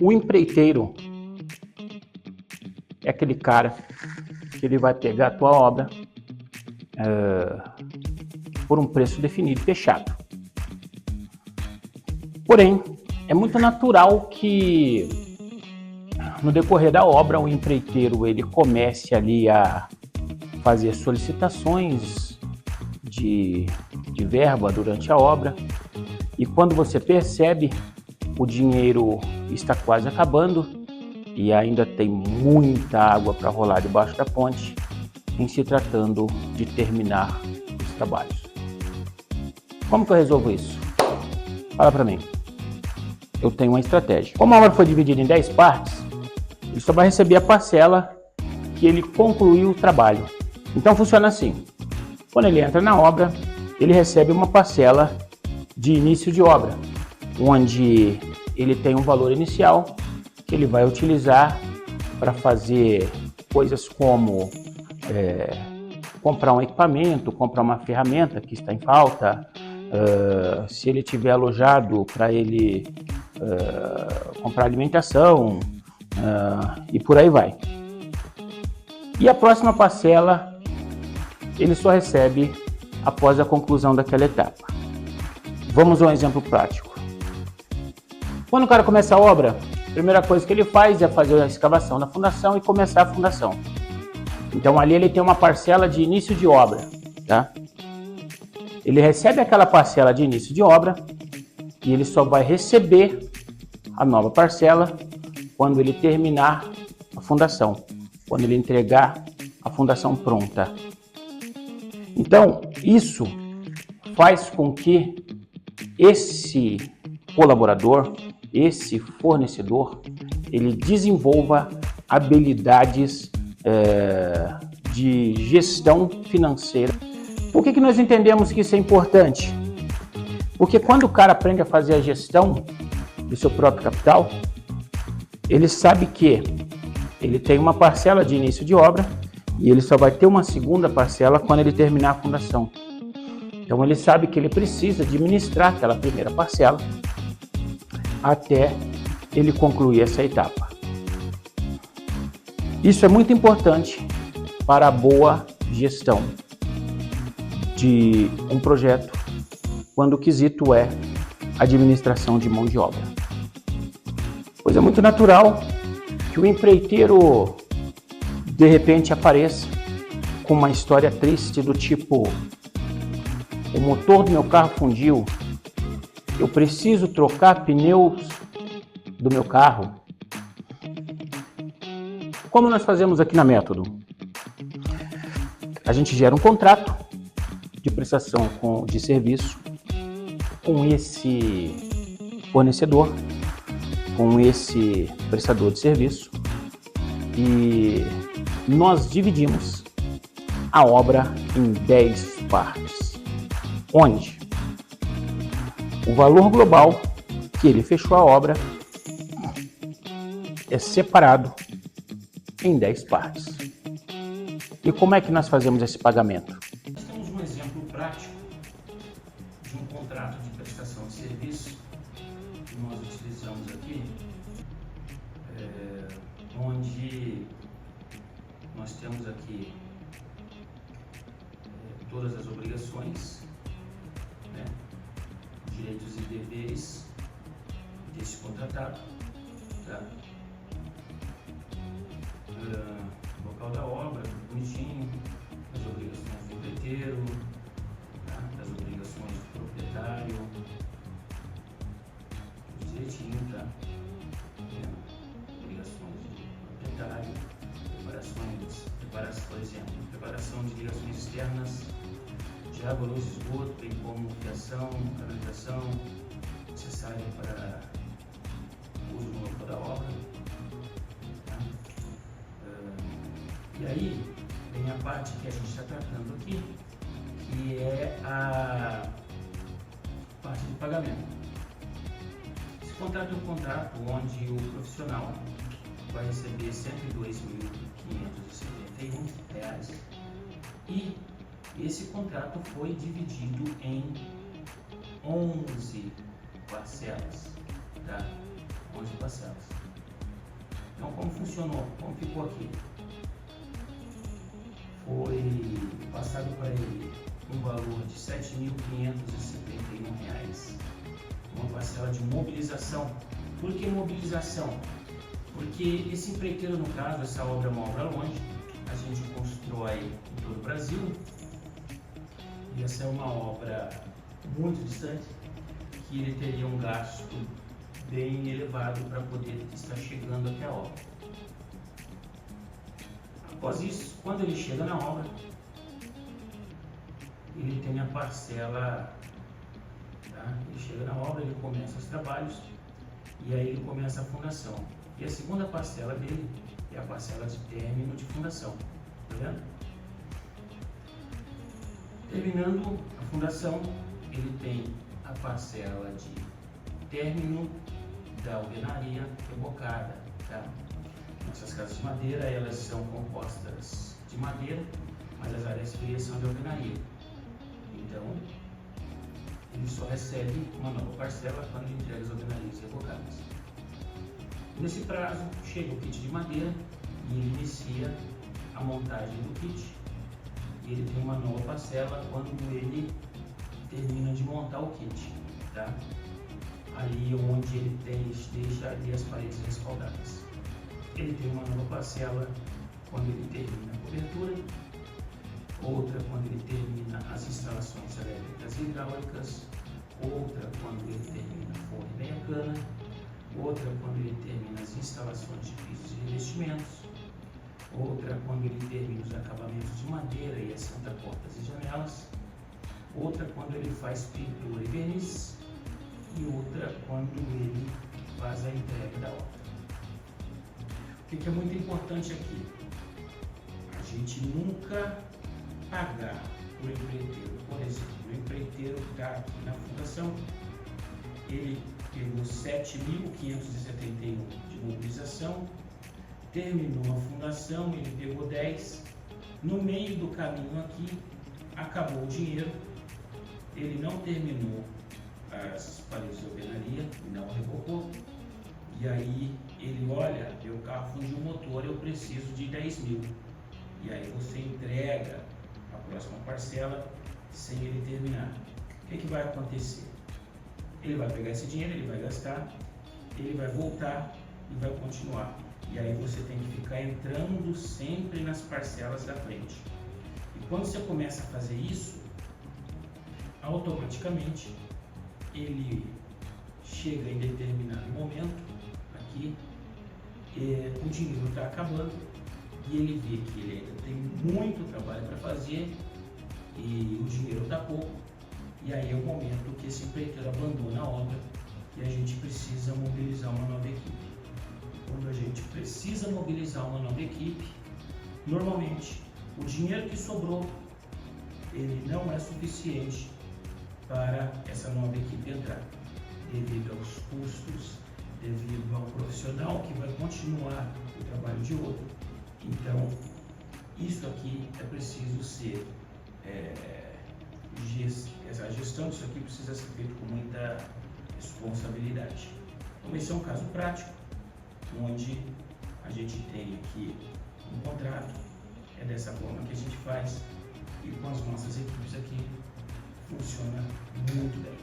O empreiteiro é aquele cara que ele vai pegar a tua obra por um preço definido, fechado. Porém, é muito natural que no decorrer da obra o empreiteiro ele comece ali a fazer solicitações de verba durante a obra, e quando você percebe, o dinheiro está quase acabando e ainda tem muita água para rolar debaixo da ponte em se tratando de terminar os trabalhos. Como que eu resolvo isso? Fala para mim. Eu tenho uma estratégia. Como a obra foi dividida em 10 partes, ele só vai receber a parcela que ele concluiu o trabalho. Então funciona assim. Quando ele entra na obra, ele recebe uma parcela de início de obra, onde ele tem um valor inicial que ele vai utilizar para fazer coisas como comprar um equipamento, comprar uma ferramenta que está em falta, se ele tiver alojado, para ele comprar alimentação, e por aí vai. E a próxima parcela ele só recebe após a conclusão daquela etapa. Vamos a um exemplo prático. Quando o cara começa a obra, a primeira coisa que ele faz é fazer a escavação da fundação e começar a fundação. Então ali ele tem uma parcela de início de obra, tá? Ele recebe aquela parcela de início de obra e ele só vai receber a nova parcela quando ele terminar a fundação, quando ele entregar a fundação pronta. Então, isso faz com que esse colaborador, esse fornecedor, ele desenvolva habilidades de gestão financeira. Por que nós entendemos que isso é importante? Porque quando o cara aprende a fazer a gestão do seu próprio capital, ele sabe que ele tem uma parcela de início de obra e ele só vai ter uma segunda parcela quando ele terminar a fundação. Então ele sabe que ele precisa administrar aquela primeira parcela até ele concluir essa etapa. Isso é muito importante para a boa gestão de um projeto, quando o quesito é administração de mão de obra. Pois é muito natural que o empreiteiro de repente apareça com uma história triste do tipo: o motor do meu carro fundiu, eu preciso trocar pneus do meu carro. Como nós fazemos aqui na Método? A gente gera um contrato de prestação de serviço com esse fornecedor, com esse prestador de serviço, e nós dividimos a obra em 10 partes, onde o valor global que ele fechou a obra é separado em 10 partes. E como é que nós fazemos esse pagamento? Nós temos um exemplo prático de um contrato de prestação de serviço que nós utilizamos aqui, onde nós temos aqui todas as obrigações, né, direitos e deveres desse contratado, tá? Local da obra, bonitinho, as obrigações do empreiteiro, tá? As obrigações do proprietário, tudo direitinho, tá? Obrigações do proprietário, por exemplo, preparação de ligações externas de água, luz e esgoto, bem como fiação, canalização necessária para o uso no local da obra. Tá? E aí vem a parte que a gente está tratando aqui, que é a parte de pagamento. Esse contrato é um contrato onde o profissional vai receber R$ 102.571 e esse contrato foi dividido em 11 parcelas, tá? 11 parcelas. funcionou? Como ficou aqui? Foi passado para ele um valor de R$ 7.571, uma parcela de mobilização. Por que mobilização? Porque esse empreiteiro, no caso, essa obra é uma obra longe, a gente constrói em todo o Brasil, e essa é uma obra muito distante, que ele teria um gasto bem elevado para poder estar chegando até a obra. Após isso, quando ele chega na obra, ele tem a parcela, tá? Ele chega na obra, ele começa os trabalhos e aí ele começa a fundação. E a segunda parcela dele é a parcela de término de fundação, tá vendo? Terminando a fundação, ele tem a parcela de término da alvenaria rebocada, tá? Nossas casas de madeira, elas são compostas de madeira, mas as áreas frias são de alvenaria. Então, ele só recebe uma nova parcela quando ele entrega as alvenarias rebocadas. Nesse prazo, chega o kit de madeira e ele inicia a montagem do kit. E ele tem uma nova parcela quando ele termina de montar o kit, tá? Ali onde ele deixa ali as paredes respaldadas. Ele tem uma nova parcela quando ele termina a cobertura, outra quando ele termina as instalações elétricas e hidráulicas, outra quando ele termina forno e meia-cana, outra quando ele termina as instalações de pisos e revestimentos, outra quando ele termina os acabamentos de madeira e assenta portas e janelas, outra quando ele faz pintura e verniz, e outra quando ele faz a entrega da obra. O que é muito importante aqui? A gente nunca pagar o empreiteiro. Por exemplo, o empreiteiro está aqui na fundação, ele pegou 7.571 de mobilização, terminou a fundação, ele pegou 10, no meio do caminho aqui, acabou o dinheiro, ele não terminou as paredes de alvenaria, não rebocou, e aí ele olha, meu carro fundiu o motor, eu preciso de 10 mil, e aí você entrega a próxima parcela sem ele terminar. O que vai acontecer? Ele vai pegar esse dinheiro, ele vai gastar, ele vai voltar e vai continuar. E aí você tem que ficar entrando sempre nas parcelas da frente. E quando você começa a fazer isso, automaticamente ele chega em determinado momento, aqui, o dinheiro está acabando e ele vê que ele ainda tem muito trabalho para fazer e o dinheiro está pouco. E aí é o momento que esse empreiteiro abandona a obra e a gente precisa mobilizar uma nova equipe. Quando a gente precisa mobilizar uma nova equipe, normalmente o dinheiro que sobrou, ele não é suficiente para essa nova equipe entrar, devido aos custos, devido ao profissional que vai continuar o trabalho de outro. Então, isso aqui é preciso ser, a gestão disso aqui precisa ser feita com muita responsabilidade. Então, esse é um caso prático, onde a gente tem aqui um contrato, é dessa forma que a gente faz, e com as nossas equipes aqui funciona muito bem.